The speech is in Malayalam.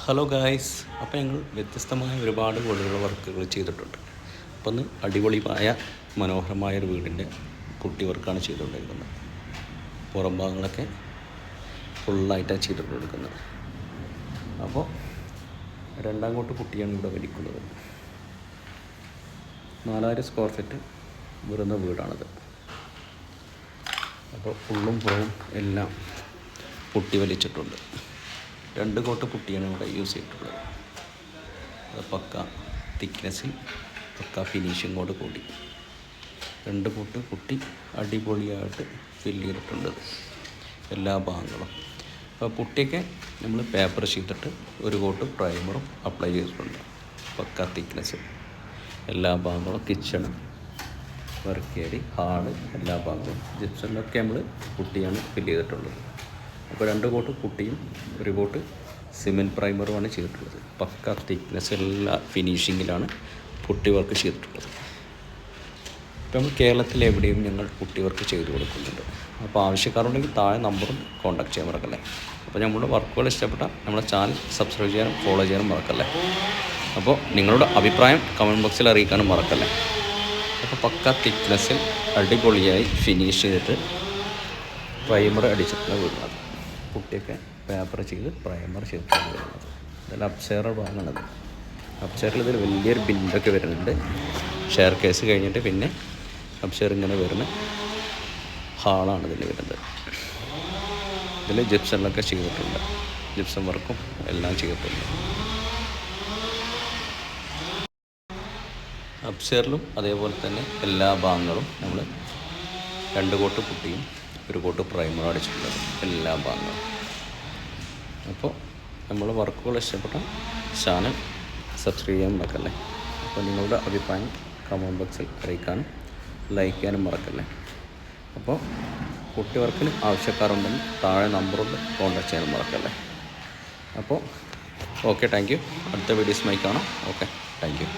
ഹലോ ഗായ്സ്, അപ്പോൾ ഞങ്ങൾ വ്യത്യസ്തമായ ഒരുപാട് വീടുകളുടെ വർക്കുകൾ ചെയ്തിട്ടുണ്ട്. അപ്പോൾ ഒന്ന് അടിപൊളിയായ മനോഹരമായൊരു വീടിൻ്റെ പുട്ടി വർക്കാണ് ചെയ്തുകൊണ്ടിരിക്കുന്നത്. പുറം ഭാഗങ്ങളൊക്കെ ഫുള്ളായിട്ടാണ് ചെയ്തുകൊണ്ടിരിക്കുന്നത്. അപ്പോൾ രണ്ടാം കോട്ട് പുട്ടിയാണ് ഇവിടെ വലിക്കുന്നത്. 4000 സ്ക്വയർ ഫീറ്റ് വരുന്ന വീടാണത്. അപ്പോൾ ഉള്ളും പുറവും എല്ലാം പുട്ടി വലിച്ചിട്ടുണ്ട്. 2 കോട്ട് പുട്ടിയാണ് ഇവിടെ യൂസ് ചെയ്തിട്ടുള്ളത്. അത് പക്ക തിക്നെസ്സിൽ പക്ക ഫിനിഷിങ്ങോട് കൂടി 2 കോട്ട് പുട്ടി അടിപൊളിയായിട്ട് ഫില്ല് ചെയ്തിട്ടുണ്ട് എല്ലാ ഭാഗങ്ങളും. അപ്പോൾ പുട്ടിയൊക്കെ നമ്മൾ പേപ്പർ ചെയ്തിട്ട് 1 കോട്ട് പ്രൈമറും അപ്ലൈ ചെയ്തിട്ടുണ്ട്. പക്ക തിക്നെസ്സിൽ എല്ലാ ഭാഗങ്ങളും കിച്ചണ്, വർക്ക് ഏരിയ, ഹാള് എല്ലാ ഭാഗങ്ങളും ജിപ്സണിലൊക്കെ നമ്മൾ പുട്ടിയാണ് ഫില്ല് ചെയ്തിട്ടുള്ളത്. അപ്പോൾ 2 കോട്ട് പുട്ടിയും 1 കോട്ട് സിമെൻറ്റ് പ്രൈമറുമാണ് ചെയ്തിട്ടുള്ളത്. പക്ക തിക്നെസ് എല്ലാ ഫിനിഷിങ്ങിലാണ് പുട്ടി വർക്ക് ചെയ്തിട്ടുള്ളത്. ഇപ്പോൾ നമ്മൾ കേരളത്തിൽ എവിടെയും ഞങ്ങൾ പുട്ടി വർക്ക് ചെയ്തു കൊടുക്കുന്നുണ്ട്. അപ്പോൾ ആവശ്യക്കാരുണ്ടെങ്കിൽ താഴെ നമ്പറും കോൺടാക്ട് ചെയ്യാൻ മറക്കല്ലേ. അപ്പോൾ നമ്മുടെ വർക്കുകൾ ഇഷ്ടപ്പെട്ടാൽ നമ്മുടെ ചാനൽ സബ്സ്ക്രൈബ് ചെയ്യാനും ഫോളോ ചെയ്യാനും മറക്കല്ലേ. അപ്പോൾ നിങ്ങളുടെ അഭിപ്രായം കമൻറ്റ് ബോക്സിൽ അറിയിക്കാനും മറക്കല്ലേ. അപ്പോൾ പക്ക തിക്നെസ്സിൽ അടിപൊളിയായി ഫിനിഷ് ചെയ്തിട്ട് പ്രൈമർ അടിച്ചിട്ടുള്ള വീടുന്നത്. പുട്ടിയൊക്കെ പേപ്പർ ചെയ്ത് പ്രൈമർ ചെയ്തിട്ടാണ് വരുന്നത്. ഇതെല്ലാം അപ്സ്റ്റെയർ ഭാഗമാണത്. അപ്സ്റ്റെയറിൽ ഇതിൽ വലിയൊരു ബിൻഡൊക്കെ വരുന്നുണ്ട്. ഷെയർ കേസ് കഴിഞ്ഞിട്ട് പിന്നെ അപ്സ്റ്റെയർ ഇങ്ങനെ വരുന്ന ഹാളാണ് ഇതിൽ വരുന്നത്. ഇതിൽ ജിപ്സണിലൊക്കെ ചെയ്തിട്ടുണ്ട്. ജിപ്സം വർക്കും എല്ലാം ചെയ്തിട്ടുണ്ട്. അപ്സ്റ്റെയറിലും അതേപോലെ തന്നെ എല്ലാ ഭാഗങ്ങളും നമ്മൾ 2 കോട്ട് പുട്ടിയും 1 കോട്ട് പ്രൈമറും അടിച്ചിട്ടുള്ളത് എല്ലാ ഭാഗങ്ങളും. അപ്പോൾ നമ്മൾ വർക്കുകൾ ഇഷ്ടപ്പെട്ട ചാനൽ സബ്സ്ക്രൈബ് ചെയ്യാൻ മറക്കല്ലേ. അപ്പോൾ നിങ്ങളുടെ അഭിപ്രായം കമൻറ്റ് ബോക്സിൽ അറിയിക്കാനും ലൈക്ക് ചെയ്യാനും മറക്കല്ലേ. അപ്പോൾ പുട്ടി വർക്കിന് ആവശ്യക്കാരുണ്ടെങ്കിൽ താഴെ നമ്പറുണ്ട്, കോൺടാക്ട് ചെയ്യാനും മറക്കല്ലേ. അപ്പോൾ ഓക്കെ, താങ്ക് യു. അടുത്ത വീഡിയോസുമായി കാണാം. Okay, thank you.